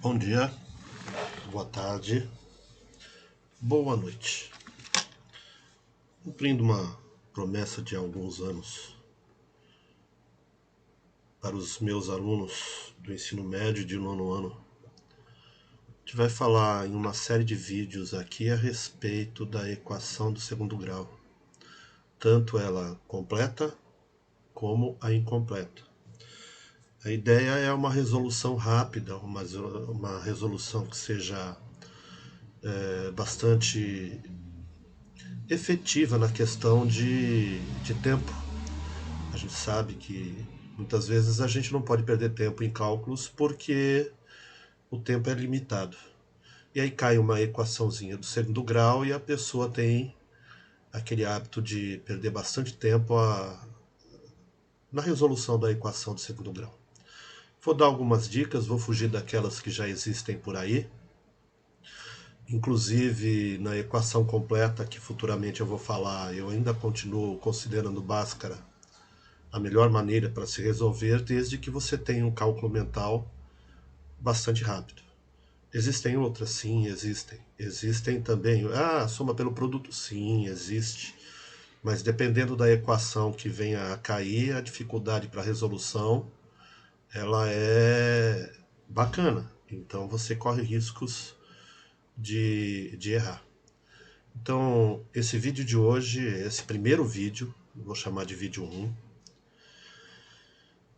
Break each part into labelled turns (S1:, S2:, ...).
S1: Bom dia, boa tarde, boa noite. Cumprindo uma promessa de alguns anos para os meus alunos do ensino médio de nono ano, a gente vai falar em uma série de vídeos aqui a respeito da equação do segundo grau, tanto ela completa como a incompleta. A ideia é uma resolução rápida, uma resolução que seja bastante efetiva na questão de tempo. A gente sabe que muitas vezes a gente não pode perder tempo em cálculos porque o tempo é limitado. E aí cai uma equaçãozinha do segundo grau e a pessoa tem aquele hábito de perder bastante tempo na resolução da equação do segundo grau. Vou dar algumas dicas, vou fugir daquelas que já existem por aí. Inclusive, na equação completa, que futuramente eu vou falar, eu ainda continuo considerando Bhaskara a melhor maneira para se resolver, desde que você tenha um cálculo mental bastante rápido. Existem outras? Sim, existem. Existem também. Soma pelo produto? Sim, existe. Mas dependendo da equação que venha a cair, a dificuldade para resolução, ela é bacana. Então você corre riscos de errar. Então, esse vídeo de hoje, esse primeiro vídeo, vou chamar de vídeo 1,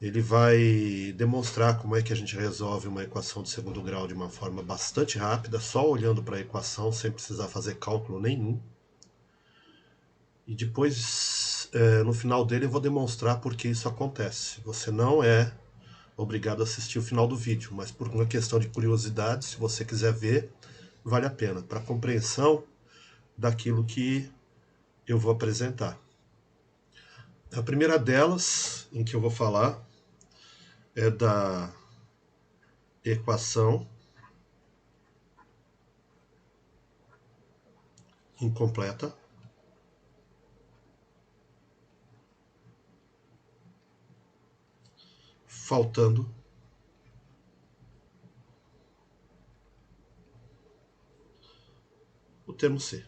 S1: ele vai demonstrar como é que a gente resolve uma equação de segundo grau de uma forma bastante rápida, só olhando para a equação, sem precisar fazer cálculo nenhum. E depois, no final dele, eu vou demonstrar por que isso acontece. Você não é obrigado a assistir o final do vídeo, mas por uma questão de curiosidade, se você quiser ver, vale a pena, para compreensão daquilo que eu vou apresentar. A primeira delas, em que eu vou falar, é da equação incompleta, faltando o termo C.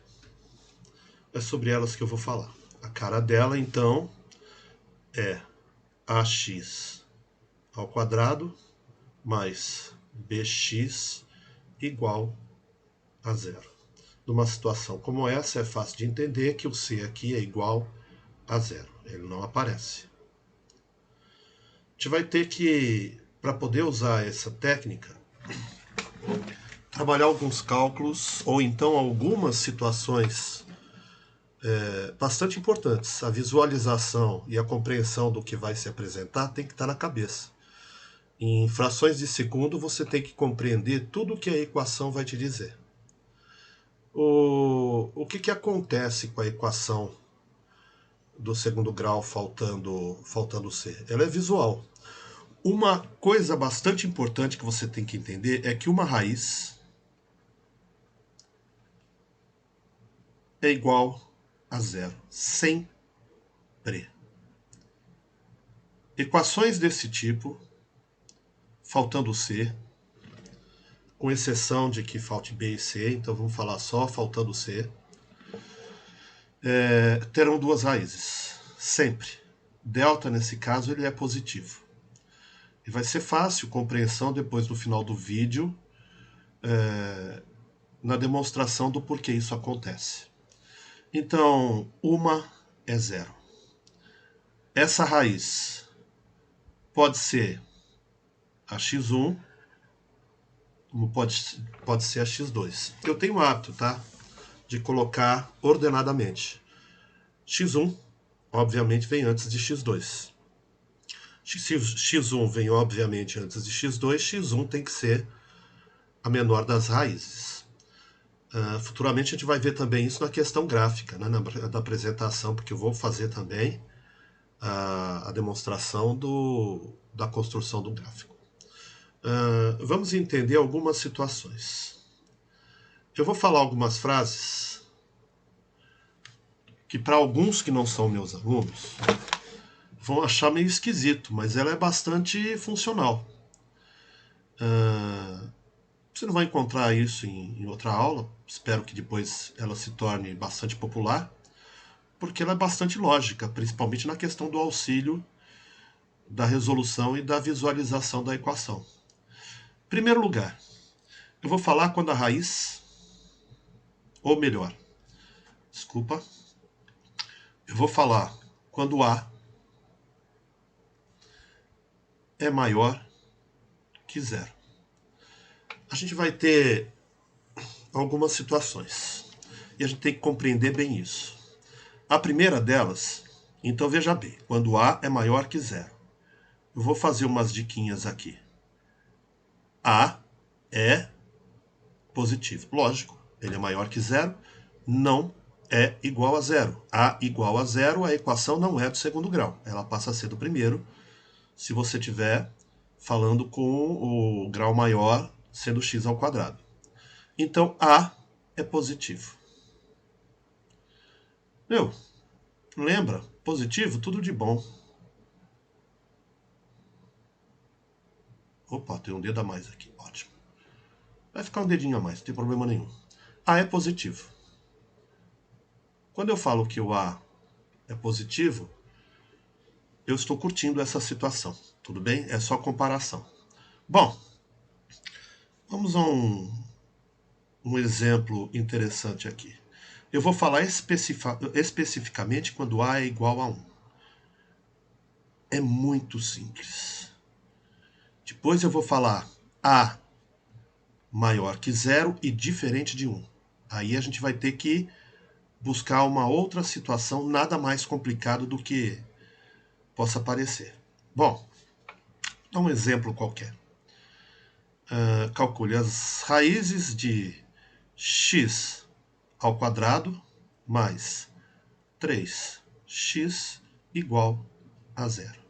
S1: É sobre elas que eu vou falar. A cara dela, então, é ax ao quadrado mais bx igual a zero. Numa situação como essa, é fácil de entender que o C aqui é igual a zero. Ele não aparece. A gente vai ter que, para poder usar essa técnica, trabalhar alguns cálculos ou então algumas situações bastante importantes. A visualização e a compreensão do que vai se apresentar tem que estar na cabeça. Em frações de segundo, você tem que compreender tudo o que a equação vai te dizer. O que acontece com a equação do segundo grau faltando C? Ela é visual. Uma coisa bastante importante que você tem que entender é que uma raiz é igual a zero, sempre. Equações desse tipo, faltando C, com exceção de que falte B e C, então vamos falar só faltando C, terão duas raízes, sempre. Delta, nesse caso, ele é positivo. E vai ser fácil compreensão depois no final do vídeo, na demonstração do porquê isso acontece. Então, uma é zero. Essa raiz pode ser a x1, como pode ser a x2. Eu tenho o hábito, tá, de colocar ordenadamente. x1, obviamente, vem antes de x2. Se x1 vem, obviamente, antes de x2, x1 tem que ser a menor das raízes. Futuramente a gente vai ver também isso na questão gráfica, né, na apresentação, porque eu vou fazer também a demonstração da construção do gráfico. Vamos entender algumas situações. Eu vou falar algumas frases que para alguns que não são meus alunos vão achar meio esquisito, mas ela é bastante funcional. Você não vai encontrar isso em outra aula, espero que depois ela se torne bastante popular, porque ela é bastante lógica, principalmente na questão do auxílio, da resolução e da visualização da equação. Em primeiro lugar, eu vou falar quando a raiz, ou melhor, desculpa, eu vou falar quando A é maior que zero. A gente vai ter algumas situações e a gente tem que compreender bem isso. A primeira delas, então veja bem, quando A é maior que zero. Eu vou fazer umas diquinhas aqui. A é positivo. Lógico, ele é maior que zero, não é igual a zero. A igual a zero, a equação não é do segundo grau. Ela passa a ser do primeiro, se você estiver falando com o grau maior sendo x ao quadrado. Então, A é positivo. Meu, lembra? Positivo, tudo de bom. Opa, tem um dedo a mais aqui. Ótimo. Vai ficar um dedinho a mais, não tem problema nenhum. A é positivo. Quando eu falo que o A é positivo, eu estou curtindo essa situação. Tudo bem? É só comparação. Bom, vamos a um exemplo interessante aqui. Eu vou falar especificamente quando A é igual a 1. É muito simples. Depois eu vou falar A maior que 0 e diferente de 1. Aí a gente vai ter que buscar uma outra situação nada mais complicado do que possa parecer. Bom, dá um exemplo qualquer. Calcule as raízes de x ao quadrado mais 3x igual a zero.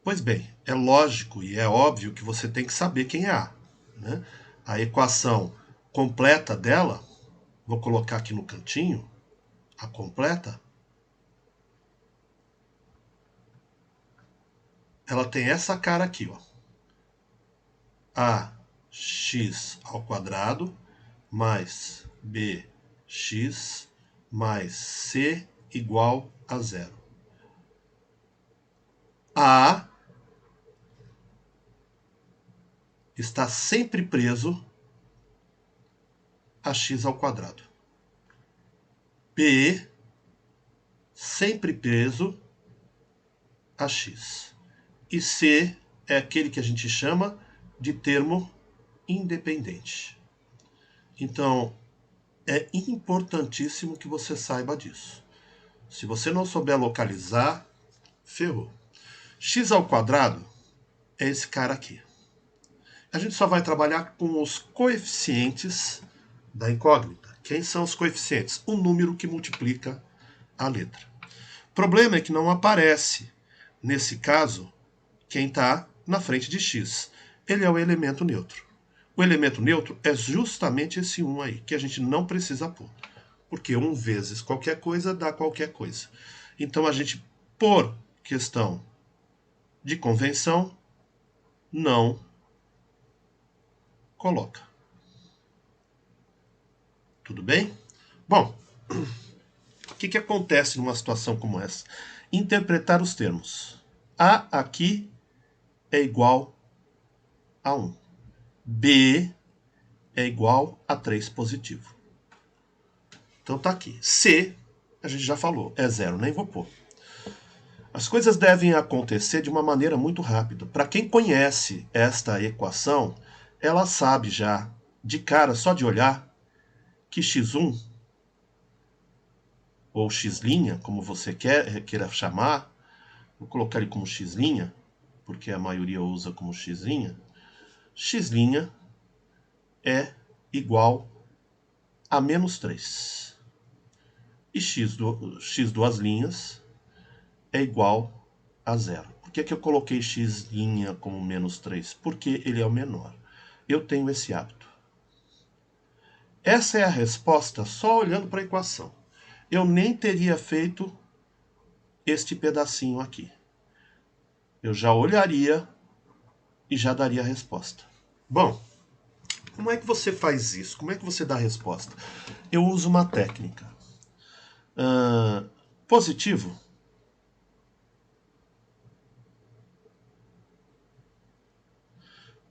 S1: Pois bem, é lógico e é óbvio que você tem que saber quem é A. Né? A equação completa dela, vou colocar aqui no cantinho, a completa, ela tem essa cara aqui, ó. Ax ao quadrado mais bx mais c igual a zero. A está sempre preso a x ao quadrado. B sempre preso a x. E C é aquele que a gente chama de termo independente. Então, é importantíssimo que você saiba disso. Se você não souber localizar, ferrou. X ao quadrado é esse cara aqui. A gente só vai trabalhar com os coeficientes da incógnita. Quem são os coeficientes? O número que multiplica a letra. O problema é que não aparece, nesse caso, quem está na frente de x. Ele é o elemento neutro. O elemento neutro é justamente esse 1 aí, que a gente não precisa pôr. Porque 1 vezes qualquer coisa dá qualquer coisa. Então a gente, por questão de convenção, não coloca. Tudo bem? Bom, o que acontece numa situação como essa? Interpretar os termos. A aqui é igual a 1. B é igual a 3 positivo. Então tá aqui. C, a gente já falou, é 0, nem vou pôr. As coisas devem acontecer de uma maneira muito rápida. Para quem conhece esta equação, ela sabe já, de cara, só de olhar, que x1, ou x', como você queira chamar, vou colocar ele como x', porque a maioria usa como x', x' é igual a menos 3. E x duas linhas é igual a zero. Por que eu coloquei x' como menos 3? Porque ele é o menor. Eu tenho esse hábito. Essa é a resposta só olhando para a equação. Eu nem teria feito este pedacinho aqui. Eu já olharia e já daria a resposta. Bom, Como é que você faz isso? Como é que você dá a resposta? Eu uso uma técnica. Positivo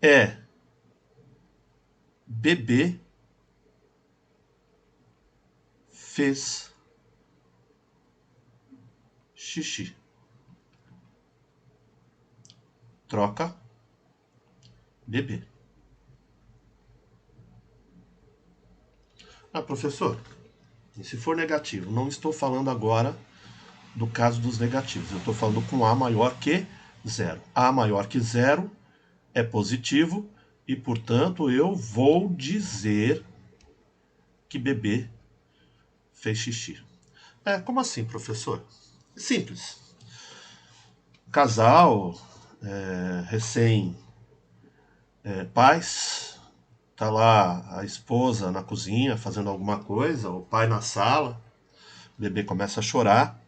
S1: é bebê fez xixi. Troca bebê. Ah, professor, e se for negativo? Não estou falando agora do caso dos negativos. Eu estou falando com A maior que zero. A maior que zero é positivo e, portanto, eu vou dizer que bebê fez xixi. Como assim, professor? Simples. Casal, pais, tá lá a esposa na cozinha fazendo alguma coisa, o pai na sala, o bebê começa a chorar,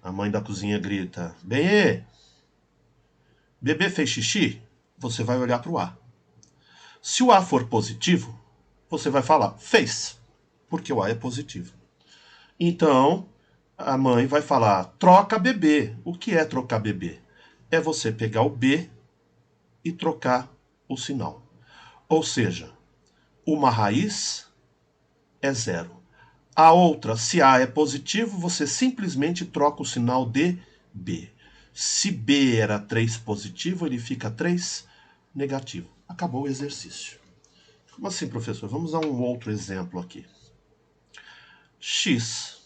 S1: a mãe da cozinha grita: Benê, bebê fez xixi? Você vai olhar para o A. Se o A for positivo, você vai falar fez, porque o A é positivo. Então, a mãe vai falar troca bebê. O que é trocar bebê? É você pegar o B e trocar o sinal. Ou seja, uma raiz é zero. A outra, se A é positivo, você simplesmente troca o sinal de B. Se B era 3 positivo, ele fica 3 negativo. Acabou o exercício. Como assim, professor? Vamos a um outro exemplo aqui. X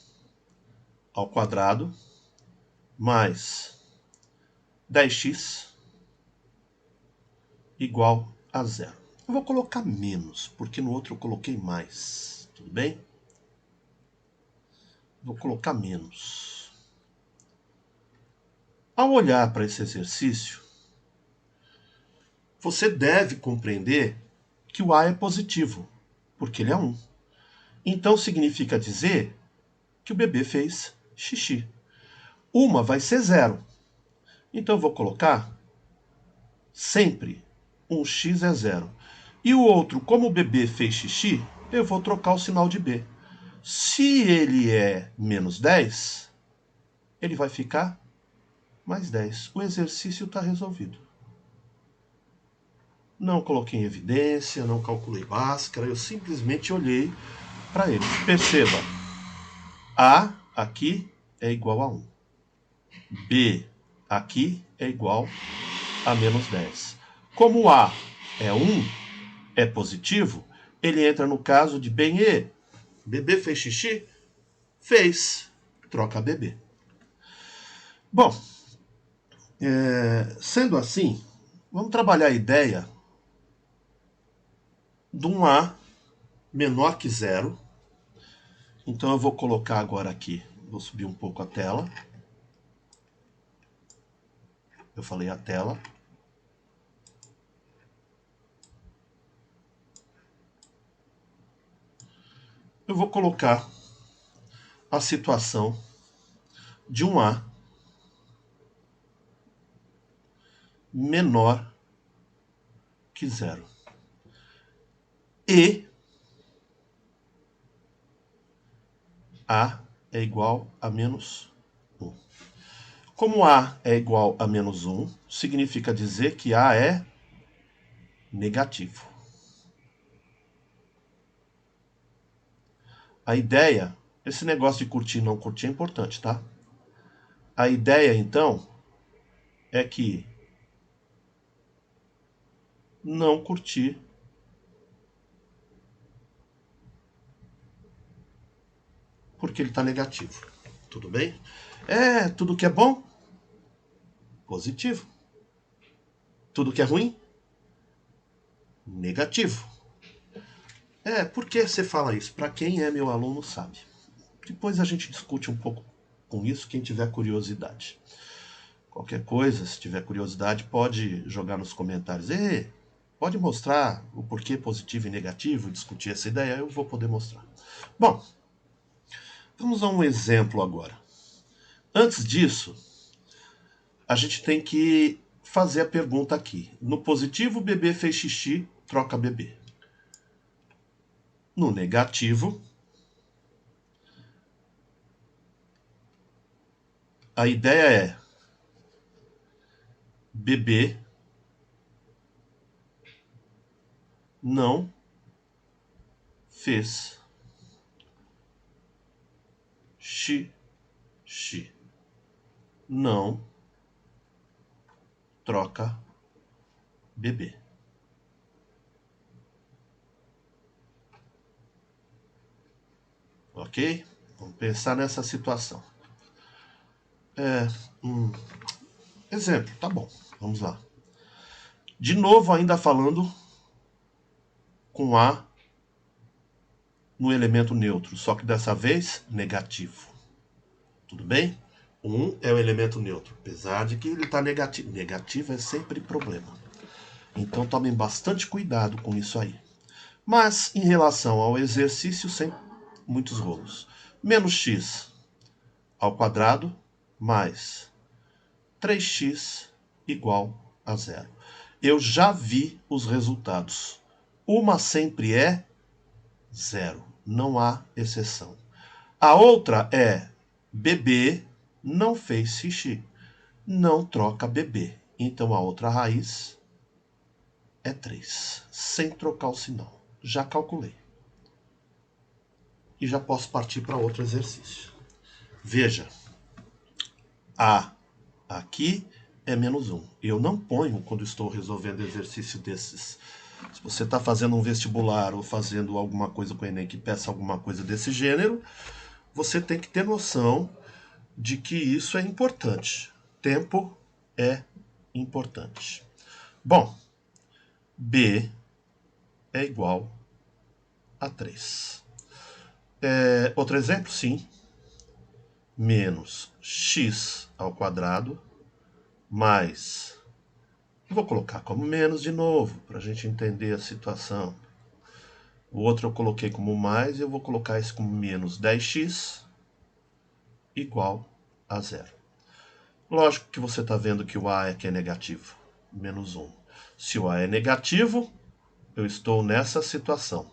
S1: ao quadrado mais 10x igual a zero. Eu vou colocar menos, porque no outro eu coloquei mais. Tudo bem? Vou colocar menos. Ao olhar para esse exercício, você deve compreender que o A é positivo, porque ele é 1. Então significa dizer que o bebê fez xixi. Uma vai ser 0. Então eu vou colocar sempre um x é 0. E o outro, como o bebê fez xixi, eu vou trocar o sinal de B. Se ele é menos 10, ele vai ficar mais 10. O exercício está resolvido. Não coloquei em evidência, não calculei Bhaskara, eu simplesmente olhei para ele. Perceba, A aqui é igual a 1. B aqui é igual a menos 10. Como A é 1, é positivo, ele entra no caso de bem E. Bebê fez xixi? Fez. Troca bebê. Bom, sendo assim, vamos trabalhar a ideia de um A menor que zero. Então eu vou colocar agora aqui, vou subir um pouco a tela. Eu falei a tela. Eu vou colocar a situação de um A menor que zero. E A é igual a menos 1. Como A é igual a menos 1, significa dizer que A é negativo. A ideia, esse negócio de curtir e não curtir é importante, tá? A ideia, então, é que não curtir porque ele está negativo. Tudo bem? Tudo que é bom, positivo. Tudo que é ruim, negativo. Por que você fala isso? Para quem é meu aluno sabe. Depois a gente discute um pouco com isso, quem tiver curiosidade. Qualquer coisa, se tiver curiosidade, pode jogar nos comentários. Pode mostrar o porquê positivo e negativo, discutir essa ideia, eu vou poder mostrar. Bom, vamos a um exemplo agora. Antes disso, a gente tem que fazer a pergunta aqui. No positivo, o bebê fez xixi, troca bebê. No negativo, a ideia é bebê não fez xixi. Não troca bebê. Ok? Vamos pensar nessa situação. Exemplo, tá bom. Vamos lá. De novo, ainda falando com A no elemento neutro, só que dessa vez negativo. Tudo bem? 1 é o elemento neutro, apesar de que ele está negativo. Negativo é sempre problema. Então tomem bastante cuidado com isso aí. Mas em relação ao exercício, sem muitos rolos. Menos x ao quadrado mais 3x igual a zero. Eu já vi os resultados. Uma sempre é zero. Não há exceção. A outra é bebê não fez xixi. Não troca bebê. Então a outra raiz é 3. Sem trocar o sinal. Já calculei. E já posso partir para outro exercício. Veja. A aqui é menos 1. Eu não ponho quando estou resolvendo exercício desses. Se você está fazendo um vestibular ou fazendo alguma coisa com o Enem que peça alguma coisa desse gênero, você tem que ter noção de que isso é importante. Tempo é importante. Bom, B é igual a 3. Outro exemplo, sim. Menos x ao quadrado mais... Vou colocar como menos de novo, para a gente entender a situação. O outro eu coloquei como mais e eu vou colocar esse como menos 10x igual a zero. Lógico que você está vendo que o A aqui é negativo, menos 1. Se o A é negativo, eu estou nessa situação.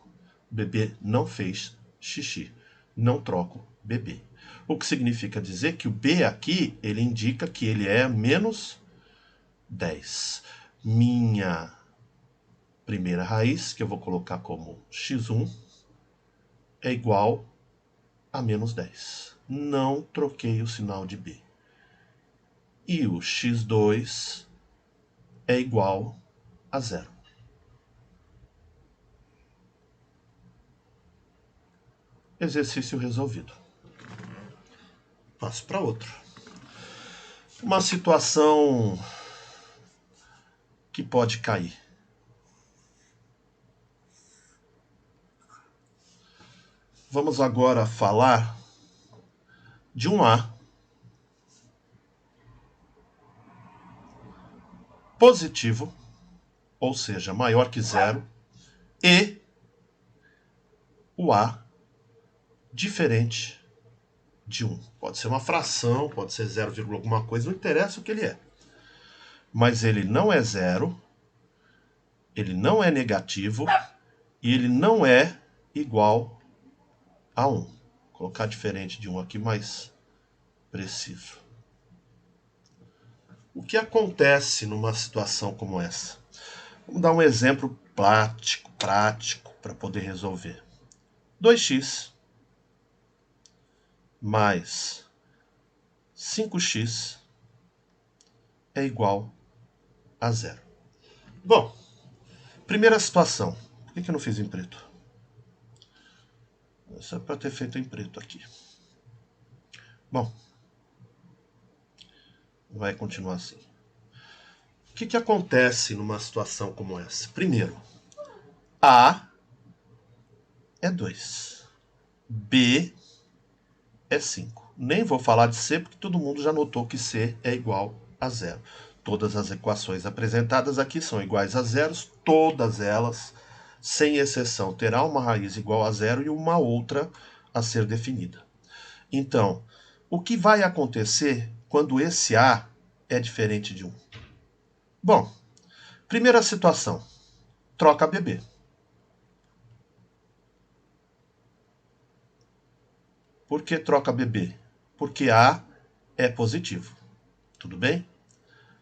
S1: O bebê não fez xixi. Não troco bebê. O que significa dizer que o B aqui, ele indica que ele é menos 10. Minha primeira raiz, que eu vou colocar como x1, é igual a menos 10. Não troquei o sinal de B. E o x2 é igual a zero. Exercício resolvido. Passo para outro. Uma situação que pode cair. Vamos agora falar de um A positivo, ou seja, maior que zero, e o A diferente de 1. Pode ser uma fração, pode ser 0, alguma coisa, não interessa o que ele é. Mas ele não é zero, ele não é negativo e ele não é igual a 1. Vou colocar diferente de 1 aqui, mais preciso. O que acontece numa situação como essa? Vamos dar um exemplo prático para poder resolver. 2x mais 5x é igual a zero. Bom, primeira situação. Por que eu não fiz em preto? Isso é para ter feito em preto aqui. Bom, vai continuar assim. O que acontece numa situação como essa? Primeiro, A é 2. B é 5. Nem vou falar de C, porque todo mundo já notou que C é igual a zero. Todas as equações apresentadas aqui são iguais a zeros, todas elas, sem exceção, terá uma raiz igual a zero e uma outra a ser definida. Então, o que vai acontecer quando esse A é diferente de 1? Bom, primeira situação, troca bebê. Por que troca BB? Porque A é positivo. Tudo bem?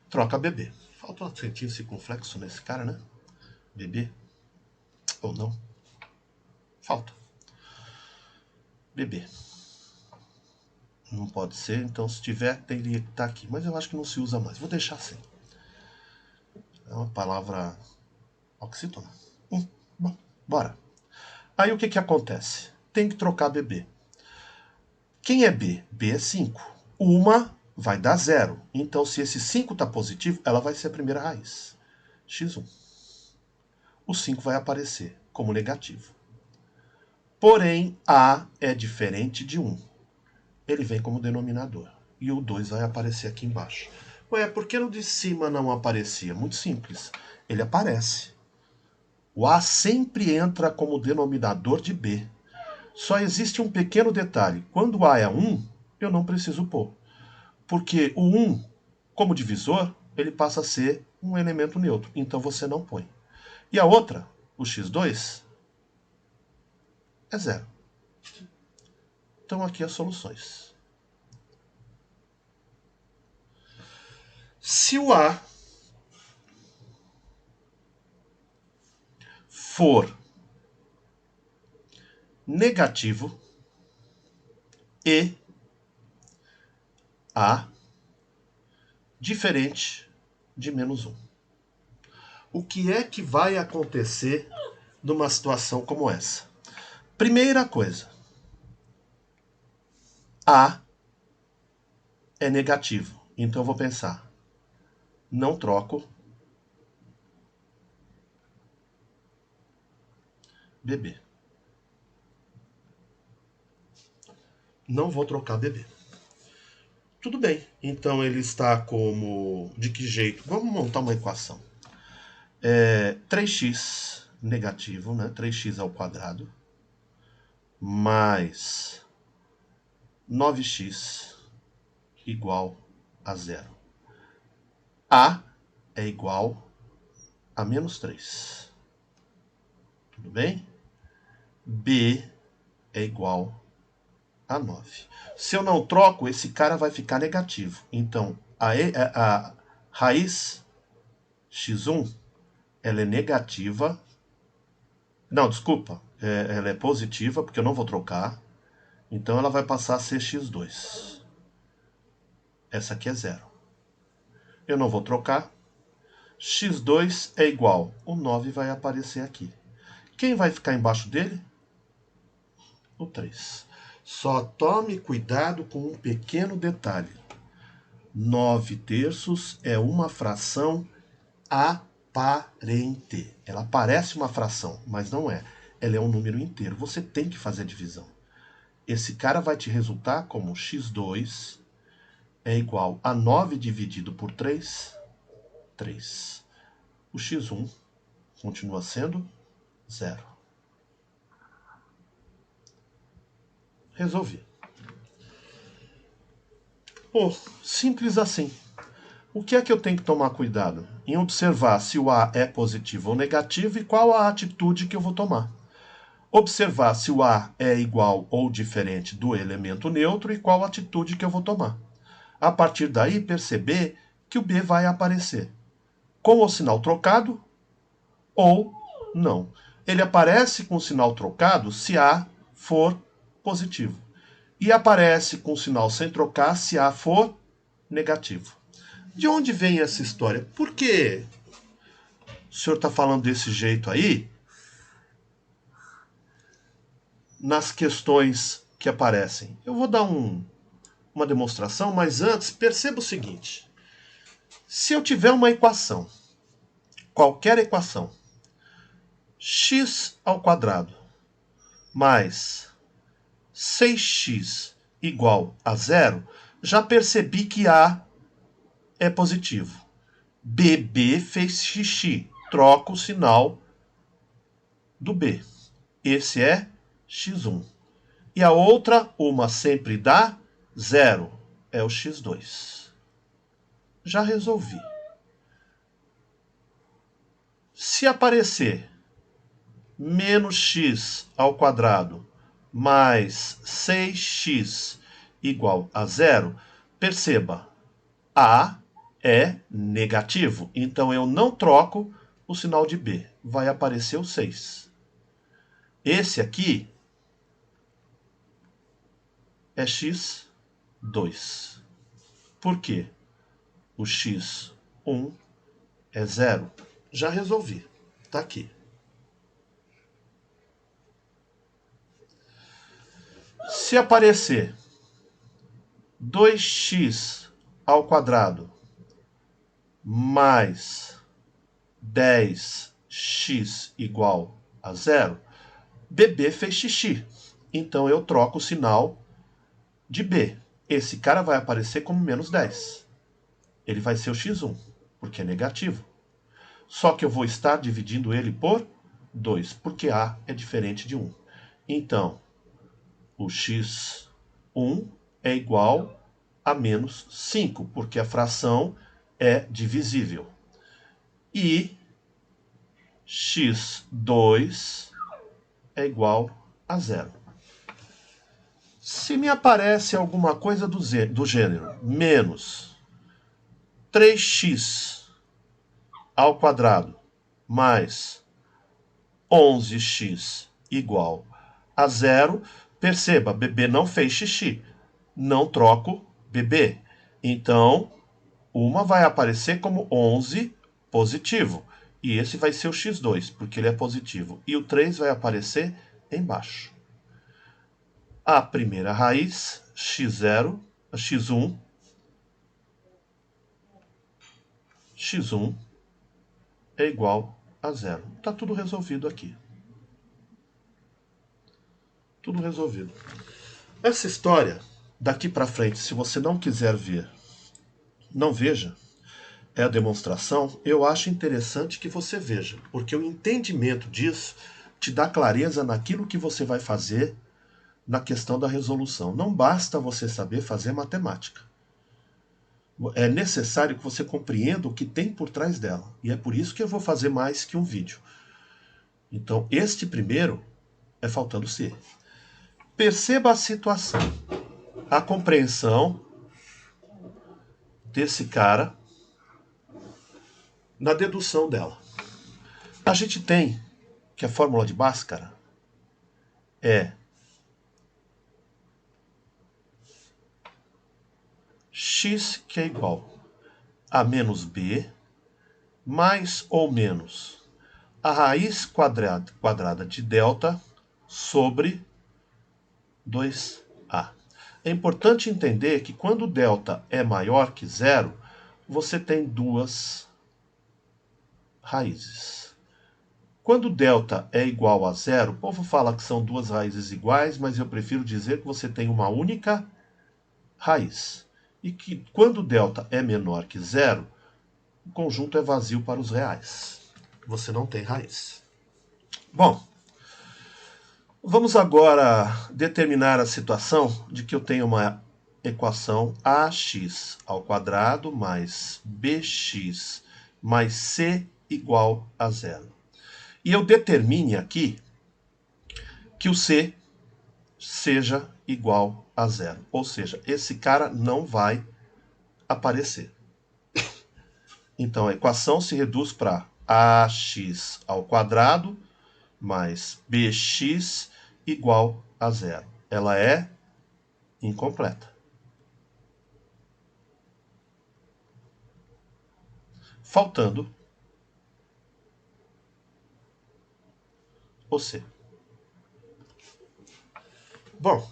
S1: Troca BB. Falta um acentinho circunflexo nesse cara, né? BB. Ou não? Falta. BB. Não pode ser, então se tiver, teria que estar aqui. Mas eu acho que não se usa mais. Vou deixar assim. É uma palavra oxítona. Bom, bora. Aí o que acontece? Tem que trocar BB. Quem é B? B é 5. Uma vai dar 0. Então, se esse 5 está positivo, ela vai ser a primeira raiz. x1. O 5 vai aparecer como negativo. Porém, A é diferente de 1. Ele vem como denominador. E o 2 vai aparecer aqui embaixo. Ué, por que no de cima não aparecia? Muito simples. Ele aparece. O A sempre entra como denominador de B. Só existe um pequeno detalhe. Quando o A é 1, eu não preciso pôr. Porque o 1, como divisor, ele passa a ser um elemento neutro. Então você não põe. E a outra, o x2, é 0. Então aqui as soluções. Se o A for negativo e A diferente de menos 1. O que é que vai acontecer numa situação como essa? Primeira coisa, A é negativo. Então eu vou pensar, não troco BB. Não vou trocar BB. Tudo bem, então ele está como... De que jeito? Vamos montar uma equação. 3x negativo, né? 3x ao quadrado, mais 9x igual a 0. A é igual a menos 3. Tudo bem? B é igual a 9. Se eu não troco, esse cara vai ficar negativo. Então, a raiz x1, ela é negativa. Não, desculpa. Ela é positiva, porque eu não vou trocar. Então, ela vai passar a ser x2. Essa aqui é 0. Eu não vou trocar. x2 é igual. O 9 vai aparecer aqui. Quem vai ficar embaixo dele? O 3. Só tome cuidado com um pequeno detalhe. 9 terços é uma fração aparente. Ela parece uma fração, mas não é. Ela é um número inteiro. Você tem que fazer a divisão. Esse cara vai te resultar como x2 é igual a 9 dividido por 3, 3. O x1 continua sendo 0. Resolvi. Simples assim. O que é que eu tenho que tomar cuidado? Em observar se o A é positivo ou negativo e qual a atitude que eu vou tomar. Observar se o A é igual ou diferente do elemento neutro e qual a atitude que eu vou tomar. A partir daí, perceber que o B vai aparecer com o sinal trocado ou não. Ele aparece com o sinal trocado se A for positivo. E aparece com o sinal sem trocar se A for negativo. De onde vem essa história? Por que o senhor está falando desse jeito aí nas questões que aparecem? Eu vou dar uma demonstração, mas antes, perceba o seguinte. Se eu tiver uma equação, qualquer equação, x ao quadrado mais 6x igual a 0, já percebi que A é positivo. BB fez xixi. Troca o sinal do B. Esse é x1. E a outra, uma sempre dá 0. É o x2. Já resolvi. Se aparecer menos x ao quadrado mais 6x igual a 0, perceba, A é negativo. Então, eu não troco o sinal de B. Vai aparecer o 6. Esse aqui é x2. Por quê? O x1 é 0. Já resolvi. Está aqui. Se aparecer 2x ao quadrado mais 10x igual a 0, BB fez xixi. Então eu troco o sinal de B. Esse cara vai aparecer como menos 10. Ele vai ser o x1, porque é negativo. Só que eu vou estar dividindo ele por 2, porque A é diferente de 1. Então, o x1 é igual a menos 5, porque a fração é divisível. E x2 é igual a 0. Se me aparece alguma coisa do gênero menos 3x ao quadrado mais 11x igual a 0, perceba, BB não fez xixi. Não troco BB. Então, uma vai aparecer como 11 positivo. E esse vai ser o x2, porque ele é positivo. E o 3 vai aparecer embaixo. A primeira raiz, x0, x1 é igual a 0. Está tudo resolvido aqui. Tudo resolvido. Essa história, daqui para frente, se você não quiser ver, não veja, é a demonstração, eu acho interessante que você veja, porque o entendimento disso te dá clareza naquilo que você vai fazer na questão da resolução. Não basta você saber fazer matemática. É necessário que você compreenda o que tem por trás dela. E é por isso que eu vou fazer mais que um vídeo. Então, este primeiro é faltando C. Perceba a situação. A compreensão desse cara na dedução dela. A gente tem que a fórmula de Bhaskara é x, que é igual a menos b, mais ou menos a raiz quadrada de delta sobre 2a. É importante entender que quando delta é maior que zero, você tem duas raízes. Quando delta é igual a zero, o povo fala que são duas raízes iguais, mas eu prefiro dizer que você tem uma única raiz. E que quando delta é menor que zero, o conjunto é vazio para os reais. Você não tem raiz. Bom, vamos agora determinar a situação de que eu tenho uma equação ax ao quadrado mais bx mais c igual a zero. E eu determine aqui que o c seja igual a zero. Ou seja, esse cara não vai aparecer. Então, a equação se reduz para ax ao quadrado mais bx igual a zero. Ela é incompleta. Faltando o C. Bom,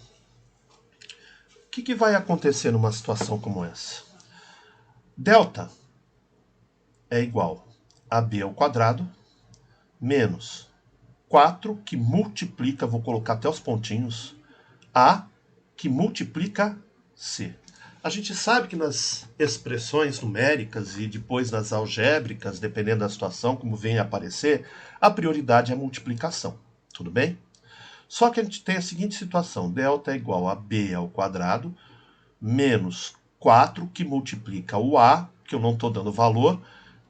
S1: o que vai acontecer numa situação como essa? Delta é igual a b ao quadrado menos 4 que multiplica, vou colocar até os pontinhos, a que multiplica c. A gente sabe que nas expressões numéricas e depois nas algébricas, dependendo da situação, como vem a aparecer, a prioridade é a multiplicação. Tudo bem? Só que a gente tem a seguinte situação. Delta é igual a b ao quadrado menos 4 que multiplica o a, que eu não estou dando valor,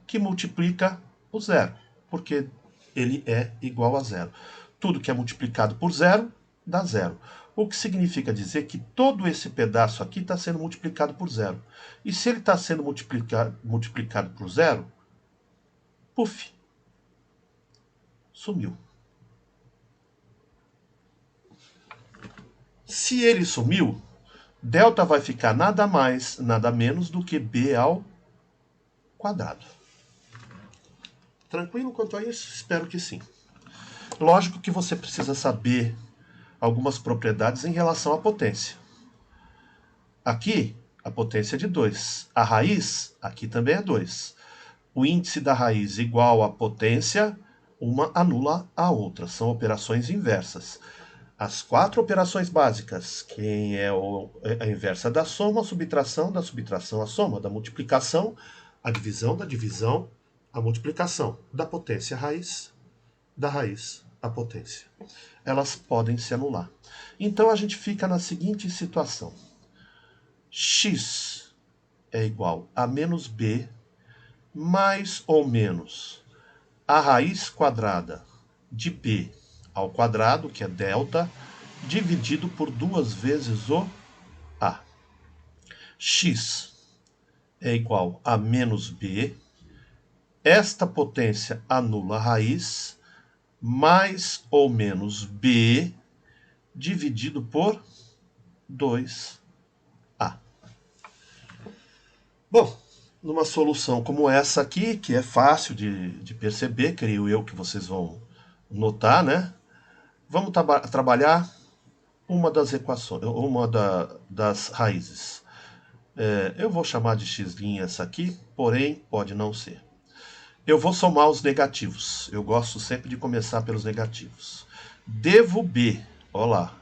S1: que multiplica o zero, porque ele é igual a zero. Tudo que é multiplicado por zero dá zero. O que significa dizer que todo esse pedaço aqui está sendo multiplicado por zero. E se ele está sendo multiplicado por zero, puf, sumiu. Se ele sumiu, delta vai ficar nada mais, nada menos do que b ao quadrado. Tranquilo quanto a isso? Espero que sim. Lógico que você precisa saber algumas propriedades em relação à potência. Aqui, a potência é de 2. A raiz, aqui também é 2. O índice da raiz igual à potência, uma anula a outra. São operações inversas. As 4 operações básicas, que é a inversa da soma, a subtração, a soma, da multiplicação, a divisão, da divisão, a multiplicação, da potência à raiz, da raiz à potência. Elas podem se anular. Então a gente fica na seguinte situação. X é igual a menos b mais ou menos a raiz quadrada de b ao quadrado, que é delta, dividido por 2 vezes o a. X é igual a menos b. Esta potência anula a raiz, mais ou menos b dividido por 2a. Bom, numa solução como essa aqui, que é fácil de perceber, creio eu que vocês vão notar, né? Vamos trabalhar uma das equações, das raízes. Eu vou chamar de x' essa aqui, porém pode não ser. Eu vou somar os negativos. Eu gosto sempre de começar pelos negativos. Devo b, olha lá.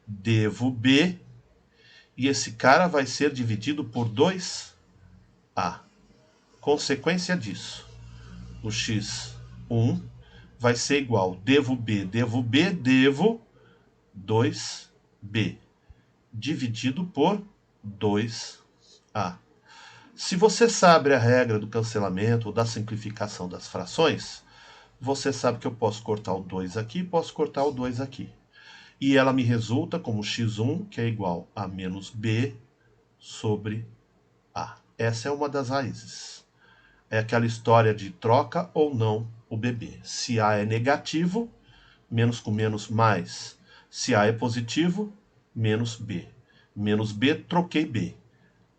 S1: Devo b, e esse cara vai ser dividido por 2a. Consequência disso, o x1 vai ser igual, devo b, devo 2b, dividido por 2a. Se você sabe a regra do cancelamento ou da simplificação das frações, você sabe que eu posso cortar o 2 aqui, posso cortar o 2 aqui. E ela me resulta como x1, que é igual a menos b sobre a. Essa é uma das raízes. É aquela história de troca ou não o bebê. Se a é negativo, menos com menos mais. Se a é positivo, menos b. Menos b, troquei b.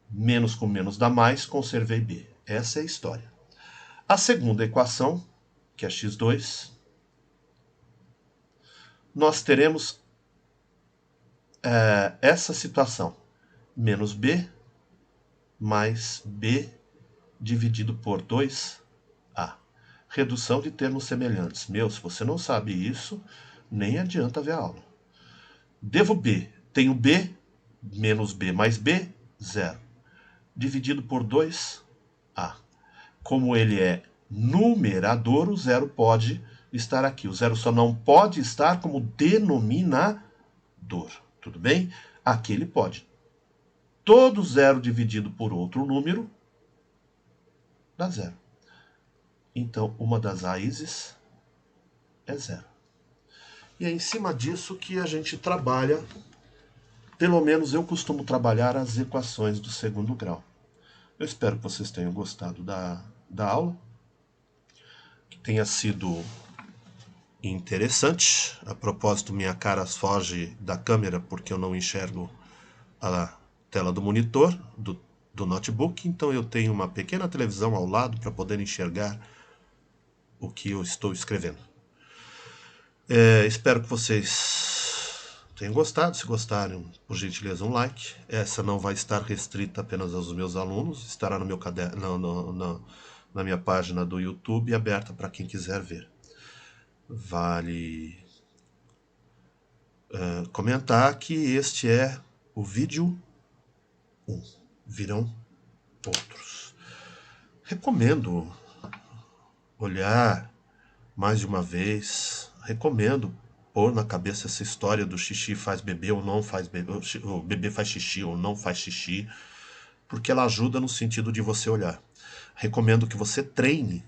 S1: Menos com menos dá mais, conservei b. Essa é a história. A segunda equação, que é x2, nós teremos essa situação. Menos b mais b dividido por 2a. Redução de termos semelhantes. Meu, se você não sabe isso, nem adianta ver a aula. Devo b. Tenho b, menos b mais b, zero. Dividido por 2a. Como ele é numerador, o zero pode estar aqui. O zero só não pode estar como denominador. Tudo bem? Aqui ele pode. Todo zero dividido por outro número dá zero. Então, uma das raízes é zero. E é em cima disso que a gente trabalha, pelo menos eu costumo trabalhar as equações do segundo grau. Eu espero que vocês tenham gostado da aula, que tenha sido interessante. A propósito, minha cara foge da câmera porque eu não enxergo a tela do monitor, do notebook, então eu tenho uma pequena televisão ao lado para poder enxergar o que eu estou escrevendo. Espero que vocês tenham gostado. Se gostarem, por gentileza, um like. Essa não vai estar restrita apenas aos meus alunos, estará no meu caderno, na minha página do YouTube, aberta para quem quiser ver. Vale comentar que este é o vídeo 1. Virão outros. Recomendo olhar mais de uma vez. Recomendo pôr na cabeça essa história do xixi faz bebê ou não faz bebê, o bebê faz xixi ou não faz xixi, porque ela ajuda no sentido de você olhar. Recomendo que você treine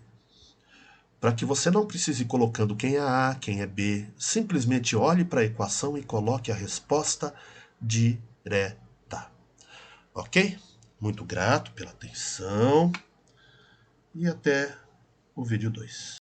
S1: para que você não precise ir colocando quem é A, quem é B. Simplesmente olhe para a equação e coloque a resposta direta. Ok? Muito grato pela atenção e até o vídeo 2.